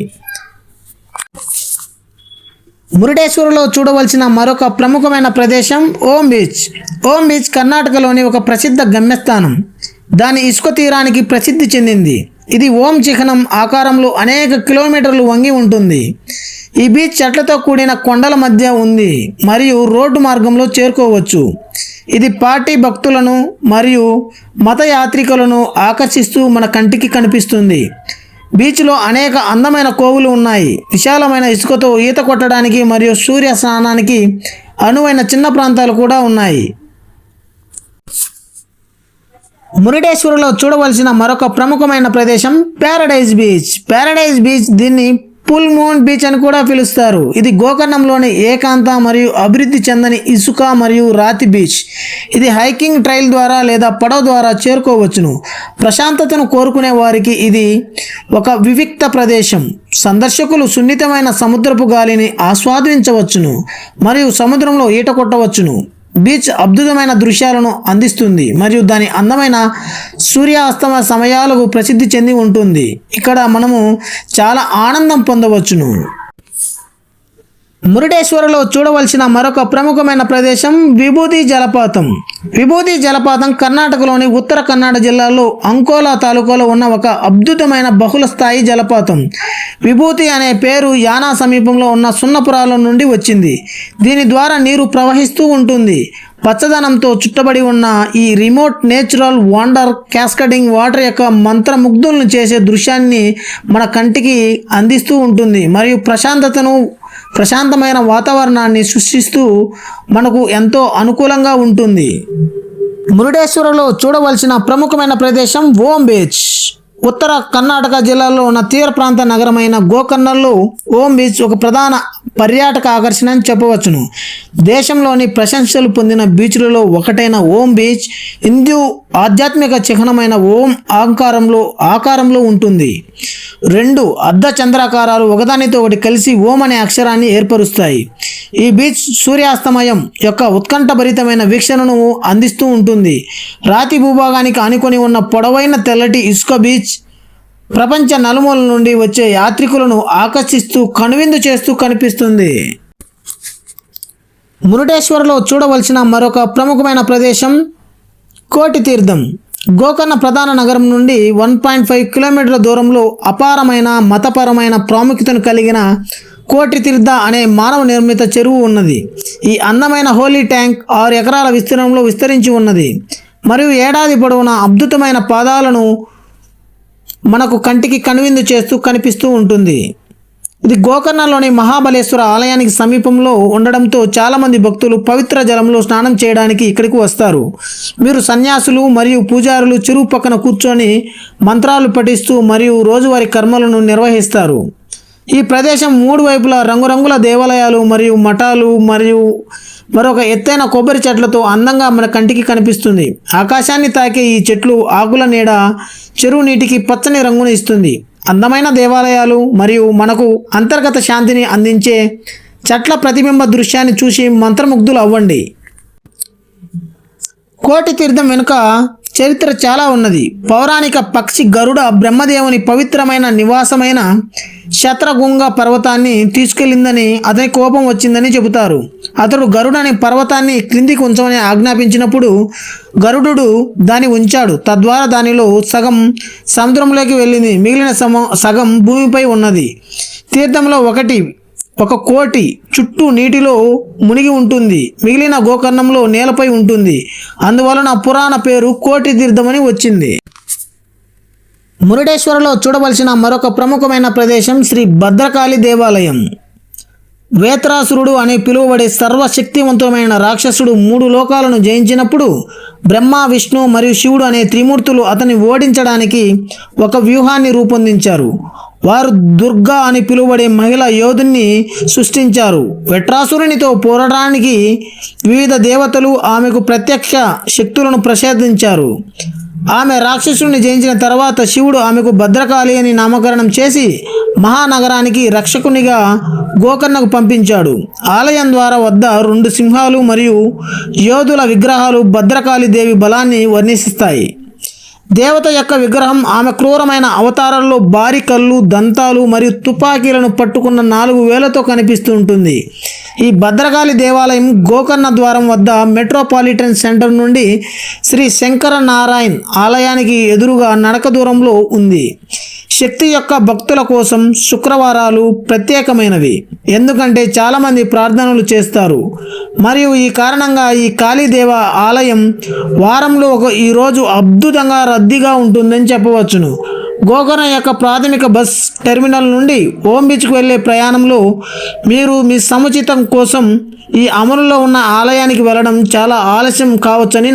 మురుడేశ్వర్లో చూడవలసిన మరొక ప్రముఖమైన ప్రదేశం ఓం బీచ్. ఓం బీచ్ కర్ణాటకలోని ఒక ప్రసిద్ధ గమ్యస్థానం. దాని ఇసుక తీరానికి ప్రసిద్ధి చెందింది. ఇది ఓం చిహ్నం ఆకారంలో అనేక కిలోమీటర్లు వంగి ఉంటుంది. ఈ బీచ్ చెట్లతో కూడిన కొండల మధ్య ఉంది మరియు రోడ్డు మార్గంలో చేరుకోవచ్చు. ఇది పార్టీ భక్తులను మరియు మత యాత్రికులను ఆకర్షిస్తూ మన కంటికి కనిపిస్తుంది. బీచ్లో అనేక అందమైన కోవులు ఉన్నాయి. విశాలమైన ఇసుకతో ఈత కొట్టడానికి మరియు సూర్య స్నానానికి అనువైన చిన్న ప్రాంతాలు కూడా ఉన్నాయి. మురుడేశ్వర్లో చూడవలసిన మరొక ప్రముఖమైన ప్రదేశం ప్యారడైజ్ బీచ్. ప్యారడైజ్ బీచ్ దీన్ని ఫుల్ మూన్ బీచ్ అని కూడా పిలుస్తారు. ఇది గోకర్ణంలోని ఏకాంత మరియు అభివృద్ధి చెందని ఇసుక మరియు రాతి బీచ్. ఇది హైకింగ్ ట్రైల్ ద్వారా లేదా పడవ ద్వారా చేరుకోవచ్చును. ప్రశాంతతను కోరుకునే వారికి ఇది ఒక వివిక్త ప్రదేశం. సందర్శకులు సున్నితమైన సముద్రపు గాలిని ఆస్వాదించవచ్చును మరియు సముద్రంలో ఈత కొట్టవచ్చును. బీచ్ అద్భుతమైన దృశ్యాలను అందిస్తుంది మరియు దాని అందమైన సూర్యాస్తమ సమయాలకు ప్రసిద్ధి చెంది ఉంటుంది. ఇక్కడ మనము చాలా ఆనందం పొందవచ్చును. మురుడేశ్వర్లో చూడవలసిన మరొక ప్రముఖమైన ప్రదేశం విభూతి జలపాతం. విభూతి జలపాతం కర్ణాటకలోని ఉత్తర కన్నడ జిల్లాలో అంకోలా తాలూకాలో ఉన్న ఒక అద్భుతమైన బహుళ స్థాయి జలపాతం. విభూతి అనే పేరు యానా సమీపంలో ఉన్న సున్నపురాల నుండి వచ్చింది. దీని ద్వారా నీరు ప్రవహిస్తూ ఉంటుంది. పచ్చదనంతో చుట్టబడి ఉన్న ఈ రిమోట్ నేచురల్ వండర్ క్యాస్కడింగ్ వాటర్ యొక్క మంత్రముగ్ధులను చేసే దృశ్యాన్ని మన కంటికి అందిస్తూ ఉంటుంది మరియు ప్రశాంతమైన వాతావరణాన్ని సృష్టిస్తూ మనకు ఎంతో అనుకూలంగా ఉంటుంది. మురుడేశ్వరంలో చూడవలసిన ప్రముఖమైన ప్రదేశం ఓం బీచ్. ఉత్తర కర్ణాటక జిల్లాలో ఉన్న తీర ప్రాంత నగరమైన గోకర్ణంలో ఓం బీచ్ ఒక ప్రధాన పర్యాటక ఆకర్షణ అని చెప్పవచ్చును. దేశంలోని ప్రశంసలు పొందిన బీచ్లలో ఒకటైన ఓం బీచ్ హిందూ ఆధ్యాత్మిక చిహ్నమైన ఓం ఆకారంలో ఉంటుంది. 2 అర్ధ చంద్రాకారాలు ఒకదానితో ఒకటి కలిసి ఓం అనే అక్షరాన్ని ఏర్పరుస్తాయి. ఈ బీచ్ సూర్యాస్తమయం యొక్క ఉత్కంఠభరితమైన వీక్షణను అందిస్తూ ఉంటుంది. రాతి భూభాగానికి ఆనుకొని ఉన్న పొడవైన తెల్లటి ఇసుక బీచ్ ప్రపంచ నలుమూల నుండి వచ్చే యాత్రికులను ఆకర్షిస్తూ కనువిందు చేస్తూ కనిపిస్తుంది. మురుడేశ్వర్లో చూడవలసిన మరొక ప్రముఖమైన ప్రదేశం కోటి తీర్థం. గోకర్ణ ప్రధాన నగరం నుండి 1.5 కిలోమీటర్ల దూరంలో అపారమైన మతపరమైన ప్రాముఖ్యతను కలిగిన కోటి తీర్థ అనే మానవ నిర్మిత చెరువు ఉన్నది. ఈ అందమైన హోలీ ట్యాంక్ 6 ఎకరాల విస్తీర్ణంలో విస్తరించి ఉన్నది మరియు ఏడాది పొడవునా అద్భుతమైన పాదాలను మనకు కంటికి కనువిందు చేస్తూ కనిపిస్తూ ఉంటుంది. ఇది గోకర్ణలోని మహాబలేశ్వర ఆలయానికి సమీపంలో ఉండడంతో చాలామంది భక్తులు పవిత్ర జలంలో స్నానం చేయడానికి ఇక్కడికి వస్తారు. మీరు సన్యాసులు మరియు పూజారులు చెరువు పక్కన కూర్చొని మంత్రాలు పఠిస్తూ మరియు రోజువారీ కర్మలను నిర్వహిస్తారు. ఈ ప్రదేశం 3 వైపులా రంగురంగుల దేవాలయాలు మరియు మఠాలు మరియు మరొక ఎత్తైన కొబ్బరి చెట్లతో అందంగా మన కంటికి కనిపిస్తుంది. ఆకాశాన్ని తాకే ఈ చెట్లు ఆకుల నీడ చెరువు నీటికి పచ్చని రంగును ఇస్తుంది. అందమైన దేవాలయాలు మరియు మనకు అంతర్గత శాంతిని అందించే చెట్ల ప్రతిబింబ దృశ్యాన్ని చూసి మంత్రముగ్ధులు అవ్వండి. కోటి తీర్థం వెనుక చరిత్ర చాలా ఉన్నది. పౌరాణిక పక్షి గరుడ బ్రహ్మదేవుని పవిత్రమైన నివాసమైన శత్రగుంగ పర్వతాన్ని తీసుకెళ్లిందని అతని కోపం వచ్చిందని చెబుతారు. అతడు గరుడని పర్వతాన్ని క్రిందికి ఉంచమని ఆజ్ఞాపించినప్పుడు గరుడు దాన్ని ఉంచాడు. తద్వారా దానిలో సగం సముద్రంలోకి వెళ్ళింది, మిగిలిన సగం భూమిపై ఉన్నది. తీర్థంలో ఒక కోటి చుట్టూ నీటిలో మునిగి ఉంటుంది, మిగిలిన గోకర్ణంలో నేలపై ఉంటుంది. అందువలన పురాణ పేరు కోటి తీర్థమని వచ్చింది. మురుడేశ్వరలో చూడవలసిన మరొక ప్రముఖమైన ప్రదేశం శ్రీ భద్రకాళి దేవాలయం. వేత్రాసురుడు అని పిలువబడే సర్వశక్తివంతమైన రాక్షసుడు 3 లోకాలను జయించినప్పుడు బ్రహ్మ, విష్ణు మరియు శివుడు అనే త్రిమూర్తులు అతన్ని ఓడించడానికి ఒక వ్యూహాన్ని రూపొందించారు. వారు దుర్గా అని పిలువబడే మహిళా యోధుని సృష్టించారు. వెట్రాసురునితో పోరాడడానికి వివిధ దేవతలు ఆమెకు ప్రత్యక్ష శక్తులను ప్రసాదించారు. ఆమె రాక్షసుని జయించిన తర్వాత శివుడు ఆమెకు భద్రకాళి అని నామకరణం చేసి మహానగరానికి రక్షకునిగా గోకర్ణకు పంపించాడు. ఆలయం ద్వారా వద్ద 2 సింహాలు మరియు యోధుల విగ్రహాలు భద్రకాళి దేవి బలాన్ని వర్ణిస్తాయి. దేవత యొక్క విగ్రహం ఆమె క్రూరమైన అవతారాల్లో భారీ కళ్ళు, దంతాలు మరియు తుపాకీలను పట్టుకున్న 4 వేలతో కనిపిస్తూ ఉంటుంది. ఈ భద్రకాళి దేవాలయం గోకర్ణ ద్వారం వద్ద మెట్రోపాలిటన్ సెంటర్ నుండి శ్రీ శంకర నారాయణ్ ఆలయానికి ఎదురుగా నడక దూరంలో ఉంది. శక్తి యొక్క భక్తుల కోసం శుక్రవారాలు ప్రత్యేకమైనవి, ఎందుకంటే చాలామంది ప్రార్థనలు చేస్తారు మరియు ఈ కారణంగా ఈ కాళీదేవ ఆలయం వారంలో ఈరోజు అద్భుతంగా రద్దీగా ఉంటుందని చెప్పవచ్చును. గోకర్ణ యొక్క ప్రాథమిక బస్ టెర్మినల్ నుండి ఓం బీచ్కు వెళ్ళే ప్రయాణంలో మీరు మీ సముచితం కోసం ఈ అమలులో ఉన్న ఆలయానికి వెళ్ళడం చాలా ఆలస్యం కావచ్చని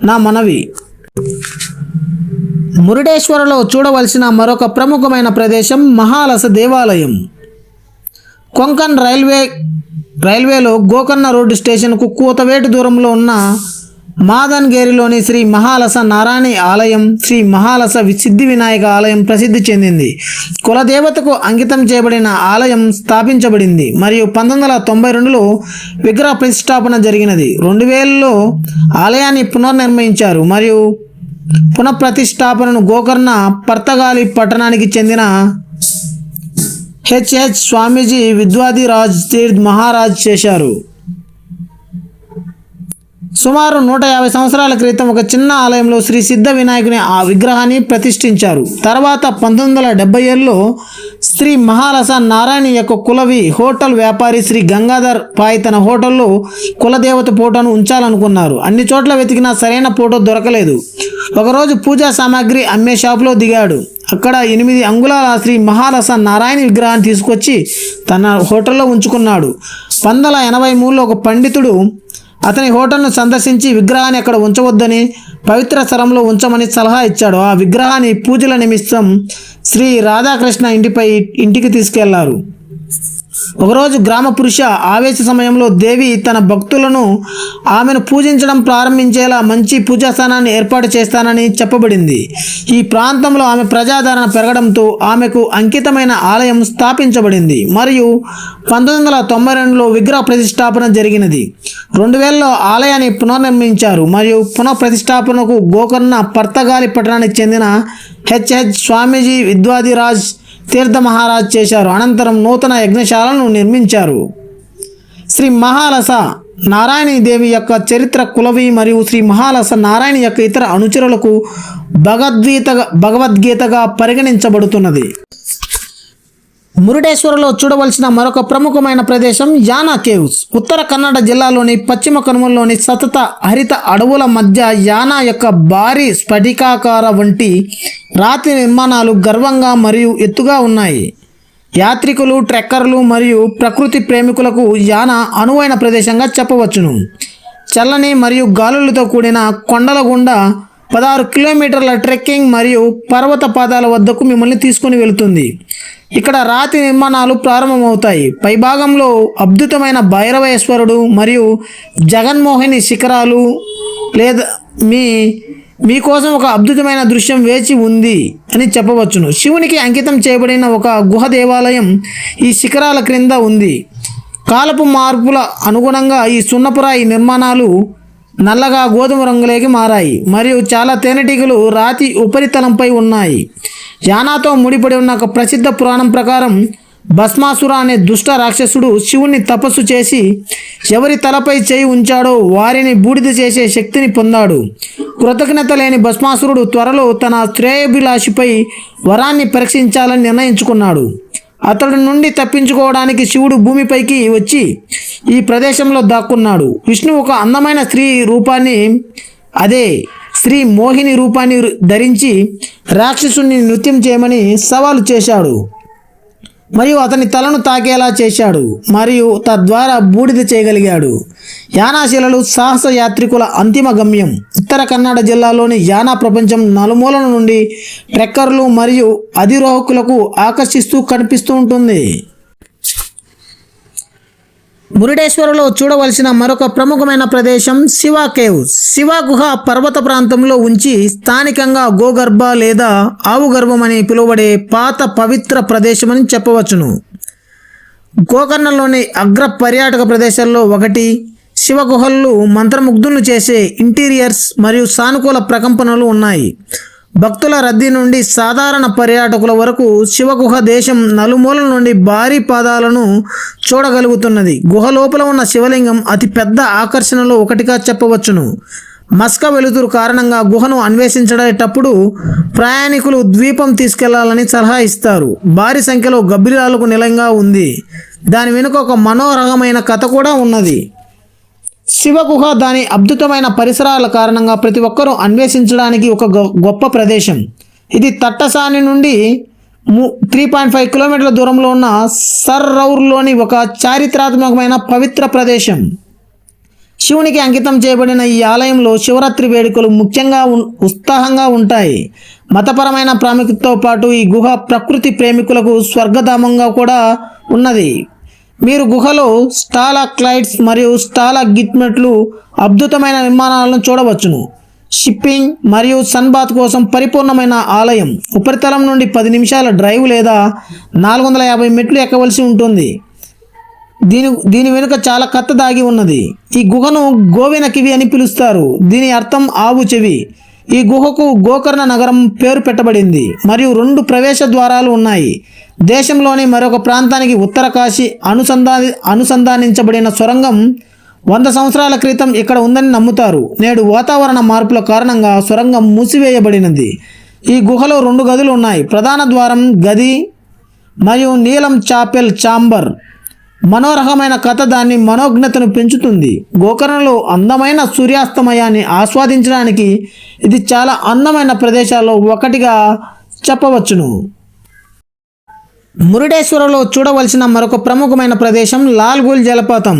నా మనవి. మురుడేశ్వరలో చూడవలసిన మరొక ప్రముఖమైన ప్రదేశం మహాలస దేవాలయం. కొంకన్ రైల్వేలో గోకర్ణ రోడ్డు స్టేషన్కు కూతవేటు దూరంలో ఉన్న మాదన్గేరిలోని శ్రీ మహాలస నారాయణి ఆలయం, శ్రీ మహాలస సిద్ధి వినాయక ఆలయం ప్రసిద్ధి చెందింది. కులదేవతకు అంకితం చేయబడిన ఆలయం స్థాపించబడింది మరియు 1992లో విగ్రహ ప్రతిష్టాపన జరిగినది. 2000లో ఆలయాన్ని పునర్నిర్మించారు మరియు పునఃప్రతిష్టాపనను గోకర్ణ పర్తగాలి పట్టణానికి చెందిన హెచ్హెచ్ స్వామీజీ విద్వాదిరాజ్ తీర్థ్ మహారాజ్ చేశారు. సుమారు 150 సంవత్సరాల క్రితం ఒక చిన్న ఆలయంలో శ్రీ సిద్ధ వినాయకుని ఆ విగ్రహాన్ని ప్రతిష్ఠించారు. తర్వాత 1970లో శ్రీ మహాలస నారాయణ యొక్క కులవి హోటల్ వ్యాపారి శ్రీ గంగాధర్ పాయ్ తన హోటల్లో కులదేవత ఫోటోను ఉంచాలనుకున్నారు. అన్ని చోట్ల వెతికినా సరైన ఫోటో దొరకలేదు. ఒకరోజు పూజా సామాగ్రి అమ్మే షాపులో దిగాడు. అక్కడ 8 అంగుళాల శ్రీ మహాలస నారాయణ విగ్రహాన్ని తీసుకొచ్చి తన హోటల్లో ఉంచుకున్నాడు. 1983లో ఒక పండితుడు అతని హోటల్ను సందర్శించి విగ్రహాన్ని అక్కడ ఉంచవద్దని, పవిత్ర స్థలంలో ఉంచమని సలహా ఇచ్చాడు. ఆ విగ్రహాన్ని పూజల నిమిత్తం శ్రీ రాధాకృష్ణ ఇంటికి తీసుకెళ్లారు. ఒకరోజు గ్రామ పురుష ఆవేశ సమయంలో దేవి తన భక్తులను ఆమెను పూజించడం ప్రారంభించేలా మంచి పూజాస్థానాన్ని ఏర్పాటు చేస్తానని చెప్పబడింది. ఈ ప్రాంతంలో ఆమె ప్రజాదరణ పెరగడంతో ఆమెకు అంకితమైన ఆలయం స్థాపించబడింది మరియు 1992లో విగ్రహ ప్రతిష్టాపన జరిగినది. 2000లో ఆలయాన్ని పునర్నిర్మించారు మరియు పునఃప్రతిష్టాపనకు గోకర్ణ పర్తగాలి పట్టణానికి చెందిన హెచ్హెచ్ స్వామీజీ విద్వాదిరాజ్ తీర్థ మహారాజ్ చేశారు. అనంతరం నూతన యజ్ఞశాలను నిర్మించారు. శ్రీ మహాలస నారాయణీ దేవి యొక్క చరిత్ర కులవి మరియు శ్రీ మహాలస నారాయణ యొక్క ఇతర అనుచరులకు భగవద్గీతగా పరిగణించబడుతున్నది. మురుడేశ్వరలో చూడవలసిన మరొక ప్రముఖమైన ప్రదేశం యానా కేవ్స్. ఉత్తర కన్నడ జిల్లాలోని పశ్చిమ కనుమల్లోని సతత హరిత అడవుల మధ్య యానా యొక్క భారీ స్ఫటికాకార వంటి రాతి నిర్మాణాలు గర్వంగా మరియు ఎత్తుగా ఉన్నాయి. యాత్రికులు, ట్రెక్కర్లు మరియు ప్రకృతి ప్రేమికులకు యానా అనువైన ప్రదేశంగా చెప్పవచ్చును. చల్లని మరియు గాలులతో కూడిన కొండల గుండా 16 కిలోమీటర్ల ట్రెక్కింగ్ మరియు పర్వత పాదాల వద్దకు మిమ్మల్ని తీసుకుని వెళుతుంది. ఇక్కడ రాతి నిర్మాణాలు ప్రారంభమవుతాయి. పైభాగంలో అద్భుతమైన భైరవేశ్వరుడు మరియు జగన్మోహిని శిఖరాలు లేదా మీకోసం ఒక అద్భుతమైన దృశ్యం వేచి ఉంది అని చెప్పవచ్చును. శివునికి అంకితం చేయబడిన ఒక గుహ దేవాలయం ఈ శిఖరాల క్రింద ఉంది. కాలపు మార్పుల అనుగుణంగా ఈ సున్నపురాయి నిర్మాణాలు నల్లగా గోధుమ రంగులోకి మారాయి మరియు చాలా తేనెటీగలు రాతి ఉపరితలంపై ఉన్నాయి. యానాతో ముడిపడి ఉన్న ఒక ప్రసిద్ధ పురాణం ప్రకారం భస్మాసుర అనే దుష్ట రాక్షసుడు శివుణ్ణి తపస్సు చేసి ఎవరి తలపై చేయి ఉంచాడో వారిని బూడిద చేసే శక్తిని పొందాడు. కృతజ్ఞత లేని భస్మాసురుడు త్వరలో తన శ్రేయోభిలాషిపై వరాన్ని పరీక్షించాలని నిర్ణయించుకున్నాడు. అతడి నుండి తప్పించుకోవడానికి శివుడు భూమిపైకి వచ్చి ఈ ప్రదేశంలో దాక్కున్నాడు. విష్ణువు ఒక అందమైన స్త్రీ రూపాన్ని, అదే శ్రీ మోహిని రూపాన్ని ధరించి రాక్షసుని నృత్యం చేయమని సవాలు చేశాడు మరియు అతని తలను తాకేలా చేశాడు మరియు తద్వారా బూడిద చేయగలిగాడు. యానాశిలలు సాహస యాత్రికుల అంతిమ గమ్యం. ఉత్తర కన్నడ జిల్లాలోని యానా ప్రపంచం నలుమూలల నుండి ట్రెక్కర్లు మరియు అధిరోహకులకు ఆకర్షిస్తూ కనిపిస్తూ ఉంటుంది. మురుడేశ్వరలో చూడవలసిన మరొక ప్రముఖమైన ప్రదేశం శివ కేవ్స్. శివ గుహ పర్వత ప్రాంతంలో ఉంచి స్థానికంగా గోగర్భ లేదా ఆవు గర్భం అని పిలువబడే పాత పవిత్ర ప్రదేశమని చెప్పవచ్చును. గోకర్ణంలోని అగ్ర పర్యాటక ప్రదేశాల్లో ఒకటి. శివ గుహల్లో మంత్రముగ్ధులను చేసే ఇంటీరియర్స్ మరియు సానుకూల ప్రకంపనలు ఉన్నాయి. భక్తుల రద్దీ నుండి సాధారణ పర్యాటకుల వరకు శివగుహ దేశం నలుమూలల నుండి భారీ పాదాలను చూడగలుగుతున్నది. గుహ లోపల ఉన్న శివలింగం అతి పెద్ద ఆకర్షణలో ఒకటిగా చెప్పవచ్చును. మస్క వెలుతురు కారణంగా గుహను అన్వేషించేటప్పుడు ప్రయాణికులు ద్వీపం తీసుకెళ్లాలని సలహా ఇస్తారు. భారీ సంఖ్యలో గబ్బిలాలకు నిలయంగా ఉంది. దాని వెనుక ఒక మనోహరమైన కథ కూడా ఉన్నది. శివగుహ దాని అద్భుతమైన పరిసరాల కారణంగా ప్రతి ఒక్కరూ అన్వేషించడానికి ఒక గొప్ప ప్రదేశం. ఇది తట్టసాని నుండి 3.5 కిలోమీటర్ల దూరంలో ఉన్న సర్రౌర్లోని ఒక చారిత్రాత్మకమైన పవిత్ర ప్రదేశం. శివునికి అంకితం చేయబడిన ఈ ఆలయంలో శివరాత్రి వేడుకలు ముఖ్యంగా ఉత్సాహంగా ఉంటాయి. మతపరమైన ప్రాముఖ్యతతో పాటు ఈ గుహ ప్రకృతి ప్రేమికులకు స్వర్గధామంగా కూడా ఉన్నది. మీరు గుహలో స్టాలాక్టైట్స్ మరియు స్టాలాగ్మైట్లు అద్భుతమైన నిర్మాణాలను చూడవచ్చును. షిప్పింగ్ మరియు సన్బాత్ కోసం పరిపూర్ణమైన ఆలయం. ఉపరితలం నుండి 10 నిమిషాల డ్రైవ్ లేదా 450 మెట్లు ఎక్కవలసి ఉంటుంది. దీని వెనుక చాలా కథ దాగి ఉన్నది. ఈ గుహను గోవిన కివి అని పిలుస్తారు. దీని అర్థం ఆవు చెవి. ఈ గుహకు గోకర్ణ నగరం పేరు పెట్టబడింది మరియు 2 ప్రవేశ ద్వారాలు ఉన్నాయి. దేశంలోని మరొక ప్రాంతానికి ఉత్తర కాశీ అనుసంధానించబడిన సొరంగం 100 సంవత్సరాల క్రితం ఇక్కడ ఉందని నమ్ముతారు. నేడు వాతావరణ మార్పుల కారణంగా సొరంగం మూసివేయబడినది. ఈ గుహలో 2 గదులు ఉన్నాయి. ప్రధాన ద్వారం గది మరియు నీలం చాపెల్ చాంబర్. మనోహరమైన కథ దాని మనోజ్ఞతను పెంచుతుంది. గోకర్ణలో అందమైన సూర్యాస్తమయాన్ని ఆస్వాదించడానికి ఇది చాలా అందమైన ప్రదేశాల్లో ఒకటిగా చెప్పవచ్చును. మురుడేశ్వరలో చూడవలసిన మరొక ప్రముఖమైన ప్రదేశం లాల్గుల్ జలపాతం.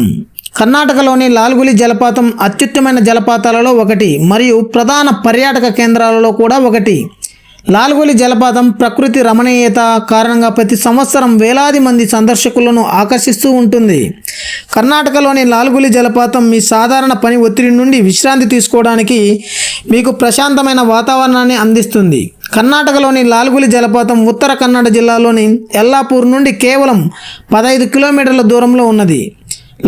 కర్ణాటకలోని లాల్గులి జలపాతం అత్యుత్తమైన జలపాతాలలో ఒకటి మరియు ప్రధాన పర్యాటక కేంద్రాలలో కూడా ఒకటి. లాల్గులి జలపాతం ప్రకృతి రమణీయత కారణంగా ప్రతి సంవత్సరం వేలాది మంది సందర్శకులను ఆకర్షిస్తూ ఉంటుంది. కర్ణాటకలోని లాల్గులి జలపాతం మీ సాధారణ పని ఒత్తిడి నుండి విశ్రాంతి తీసుకోవడానికి మీకు ప్రశాంతమైన వాతావరణాన్ని అందిస్తుంది. కర్ణాటకలోని లాల్గులి జలపాతం ఉత్తర కన్నడ జిల్లాలోని యల్లాపూర్ నుండి కేవలం 15 కిలోమీటర్ల దూరంలో ఉన్నది.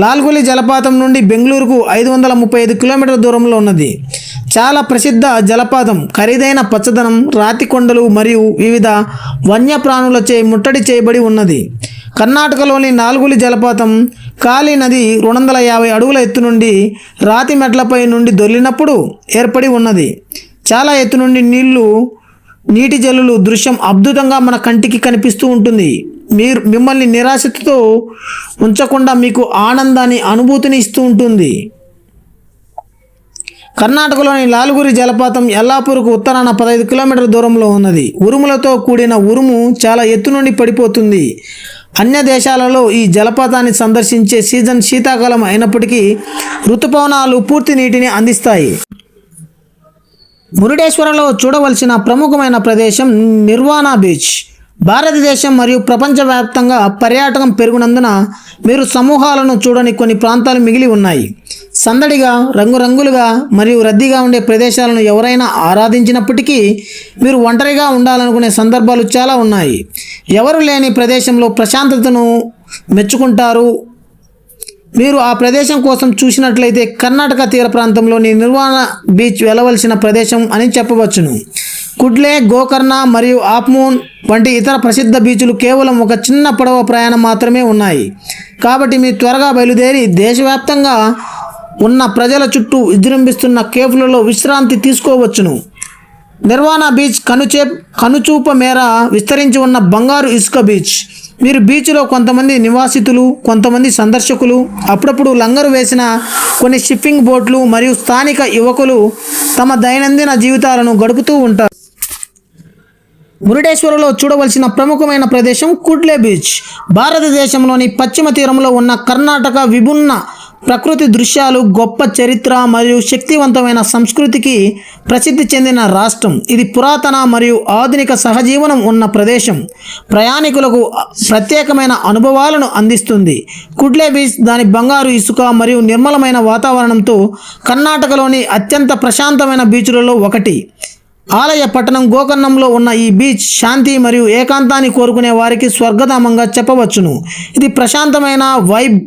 లాల్గులి జలపాతం నుండి బెంగళూరుకు 535 కిలోమీటర్ల దూరంలో ఉన్నది. చాలా ప్రసిద్ధ జలపాతం ఖరీదైన పచ్చదనం, రాతి కొండలు మరియు వివిధ వన్యప్రాణులచే ముట్టడి చేయబడి ఉన్నది. కర్ణాటకలోని లాల్గులి జలపాతం కాళీ నది 250 అడుగుల ఎత్తు నుండి రాతి మెట్లపై నుండి దొర్లినప్పుడు ఏర్పడి ఉన్నది. చాలా ఎత్తు నుండి నీటి జల్లులు దృశ్యం అద్భుతంగా మన కంటికి కనిపిస్తూ ఉంటుంది. మిమ్మల్ని నిరాశతో ఉంచకుండా మీకు ఆనందాన్ని అనుభూతిని ఇస్తూ ఉంటుంది. కర్ణాటకలోని లాల్గురి జలపాతం యల్లాపూర్కు ఉత్తరాన 15 కిలోమీటర్ల దూరంలో ఉన్నది. ఉరుములతో కూడిన ఉరుము చాలా ఎత్తు నుండి పడిపోతుంది. అన్య దేశాలలో ఈ జలపాతాన్ని సందర్శించే సీజన్ శీతాకాలం అయినప్పటికీ ఋతుపవనాలు పూర్తి నీటిని అందిస్తాయి. మురుడేశ్వరంలో చూడవలసిన ప్రముఖమైన ప్రదేశం నిర్వాణ బీచ్. భారతదేశం మరియు ప్రపంచవ్యాప్తంగా పర్యాటకం పెరుగునందున మీరు సమూహాలను చూడని కొన్ని ప్రాంతాలు మిగిలి ఉన్నాయి. సందడిగా, రంగురంగులుగా మరియు రద్దీగా ఉండే ప్రదేశాలను ఎవరైనా ఆరాధించినప్పటికీ మీరు ఒంటరిగా ఉండాలనుకునే సందర్భాలు చాలా ఉన్నాయి. ఎవరు లేని ప్రదేశంలో ప్రశాంతతను మెచ్చుకుంటారు. మీరు ఆ ప్రదేశం కోసం చూసినట్లయితే కర్ణాటక తీర ప్రాంతంలోని నిర్వాణ బీచ్ వెళ్ళవలసిన ప్రదేశం అని చెప్పవచ్చును. కుడ్లే, గోకర్ణ మరియు ఆప్మూన్ వంటి ఇతర ప్రసిద్ధ బీచ్లు కేవలం ఒక చిన్న పడవ ప్రయాణం మాత్రమే ఉన్నాయి. కాబట్టి మీరు త్వరగా బయలుదేరి దేశవ్యాప్తంగా ఉన్న ప్రజల చుట్టూ విజృంభిస్తున్న కేఫ్లలో విశ్రాంతి తీసుకోవచ్చును. నిర్వాణ బీచ్ కనుచూప మేర విస్తరించి ఉన్న బంగారు ఇసుక బీచ్. మీరు బీచ్లో కొంతమంది నివాసితులు, కొంతమంది సందర్శకులు, అప్పుడప్పుడు లంగరు వేసిన కొన్ని షిప్పింగ్ బోట్లు మరియు స్థానిక యువకులు తమ దైనందిన జీవితాలను గడుపుతూ ఉంటారు. మురుడేశ్వరంలో చూడవలసిన ప్రముఖమైన ప్రదేశం కుడ్లే బీచ్. భారతదేశంలోని పశ్చిమ తీరంలో ఉన్న కర్ణాటక విభిన్న ప్రకృతి దృశ్యాలు, గొప్ప చరిత్ర మరియు శక్తివంతమైన సంస్కృతికి ప్రసిద్ధి చెందిన రాష్ట్రం. ఇది పురాతన మరియు ఆధునిక సహజీవనం ఉన్న ప్రదేశం. ప్రయాణికులకు ప్రత్యేకమైన అనుభవాలను అందిస్తుంది. కుడ్లే బీచ్ దాని బంగారు ఇసుక మరియు నిర్మలమైన వాతావరణంతో కర్ణాటకలోని అత్యంత ప్రశాంతమైన బీచ్లలో ఒకటి. ఆలయ పట్టణం గోకర్ణంలో ఉన్న ఈ బీచ్ శాంతి మరియు ఏకాంతాన్ని కోరుకునే వారికి స్వర్గధామంగా చెప్పవచ్చును. ఇది ప్రశాంతమైన వైబ్,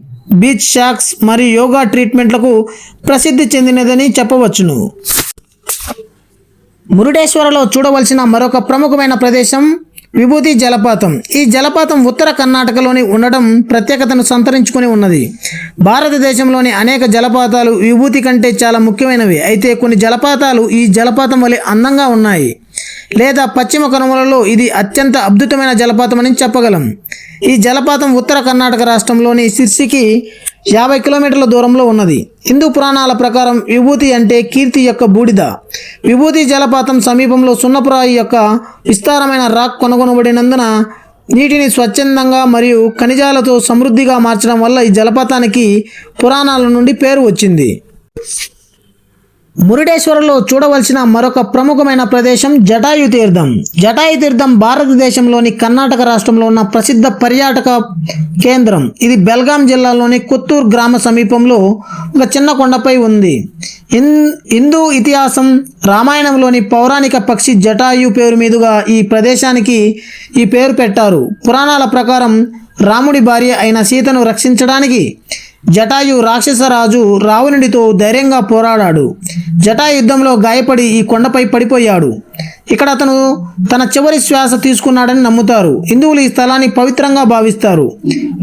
బీచ్ షాక్స్ మరియు యోగా ట్రీట్మెంట్లకు ప్రసిద్ధి చెందినదని చెప్పవచ్చును. మురుడేశ్వరంలో చూడవలసిన మరొక ప్రముఖమైన ప్రదేశం విభూతి జలపాతం. ఈ జలపాతం ఉత్తర కర్ణాటకలోని ఉండడం ప్రత్యేకతను సంతరించుకొని ఉన్నది. భారతదేశంలోని అనేక జలపాతాలు విభూతి కంటే చాలా ముఖ్యమైనవి. అయితే కొన్ని జలపాతాలు ఈ జలపాతం వలె అందంగా ఉన్నాయి, లేదా పశ్చిమ కనుమలలో ఇది అత్యంత అద్భుతమైన జలపాతం అని చెప్పగలం. ఈ జలపాతం ఉత్తర కర్ణాటక రాష్ట్రంలోని సిర్సికి 50 కిలోమీటర్ల దూరంలో ఉన్నది. హిందూ పురాణాల ప్రకారం విభూతి అంటే కీర్తి యొక్క బూడిద. విభూతి జలపాతం సమీపంలో సున్నపురాయి యొక్క విస్తారమైన రాక్ కనుగొనబడినందున నీటిని స్వచ్ఛందంగా మరియు ఖనిజాలతో సమృద్ధిగా మార్చడం వల్ల ఈ జలపాతానికి పురాణాల నుండి పేరు వచ్చింది. మురుడేశ్వరంలో చూడవలసిన మరొక ప్రముఖమైన ప్రదేశం జటాయు తీర్థం. జటాయు తీర్థం భారతదేశంలోని కర్ణాటక రాష్ట్రంలో ఉన్న ప్రసిద్ధ పర్యాటక కేంద్రం. ఇది బెల్గాం జిల్లాలోని కొత్తూరు గ్రామ సమీపంలో ఒక చిన్న కొండపై ఉంది. హిందూ ఇతిహాసం, రామాయణంలోని పౌరాణిక పక్షి జటాయు పేరు మీదుగా ఈ ప్రదేశానికి ఈ పేరు పెట్టారు. పురాణాల ప్రకారం రాముడి భార్య అయిన సీతను రక్షించడానికి జటాయు రాక్షసరాజు రావణుడితో ధైర్యంగా పోరాడాడు. జటాయు యుద్ధంలో గాయపడి ఈ కొండపై పడిపోయాడు. ఇక్కడ అతను తన చివరి శ్వాస తీసుకున్నాడని నమ్ముతారు. హిందువులు ఈ స్థలాన్ని పవిత్రంగా భావిస్తారు.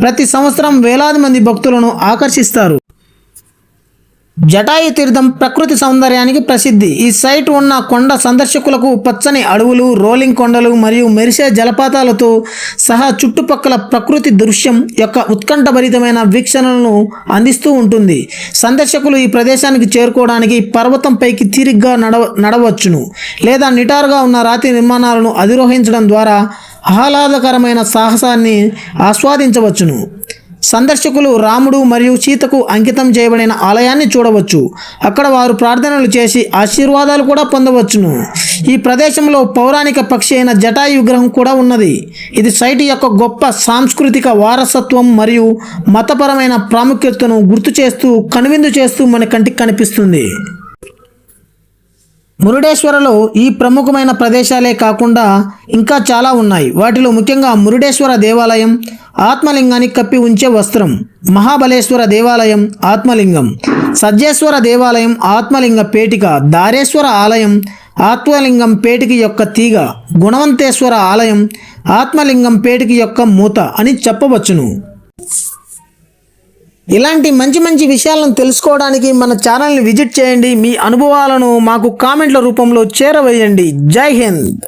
ప్రతి సంవత్సరం వేలాది మంది భక్తులను ఆకర్షిస్తారు. జటాయు తీర్థం ప్రకృతి సౌందర్యానికి ప్రసిద్ధి. ఈ సైట్ ఉన్న కొండ సందర్శకులకు పచ్చని అడవులు, రోలింగ్ కొండలు మరియు మెరిసే జలపాతాలతో సహా చుట్టుపక్కల ప్రకృతి దృశ్యం యొక్క ఉత్కంఠభరితమైన వీక్షణలను అందిస్తూ ఉంటుంది. సందర్శకులు ఈ ప్రదేశానికి చేరుకోవడానికి పర్వతం పైకి తీరిగ్గా నడవచ్చును, లేదా నిటారుగా ఉన్న రాతి నిర్మాణాలను అధిరోహించడం ద్వారా ఆహ్లాదకరమైన సాహసాన్ని ఆస్వాదించవచ్చును. సందర్శకులు రాముడు మరియు సీతకు అంకితం చేయబడిన ఆలయాన్ని చూడవచ్చు. అక్కడ వారు ప్రార్థనలు చేసి ఆశీర్వాదాలు కూడా పొందవచ్చును. ఈ ప్రదేశంలో పౌరాణిక పక్షి అయిన జటాయు విగ్రహం కూడా ఉన్నది. ఇది సైట్ యొక్క గొప్ప సాంస్కృతిక వారసత్వం మరియు మతపరమైన ప్రాముఖ్యతను గుర్తు చేస్తూ కనువిందు చేస్తూ మన కంటికి కనిపిస్తుంది. మురుడేశ్వరలో ఈ ప్రముఖమైన ప్రదేశాలే కాకుండా ఇంకా చాలా ఉన్నాయి. వాటిలో ముఖ్యంగా మురుడేశ్వర దేవాలయం, ఆత్మలింగాన్ని కప్పి ఉంచే వస్త్రం, మహాబలేశ్వర దేవాలయం, ఆత్మలింగం, సజ్జేశ్వర దేవాలయం, ఆత్మలింగ పేటిక, దారేశ్వర ఆలయం, ఆత్మలింగం పేటికి యొక్క తీగ, గుణవంతేశ్వర ఆలయం, ఆత్మలింగం పేటికి యొక్క మూత అని చెప్పవచ్చును. ఇలాంటి మంచి మంచి విషయాలను తెలుసుకోవడానికి మన ఛానల్ని విజిట్ చేయండి. మీ అనుభవాలను మాకు కామెంట్ల రూపంలో చేరవేయండి. జై హింద్.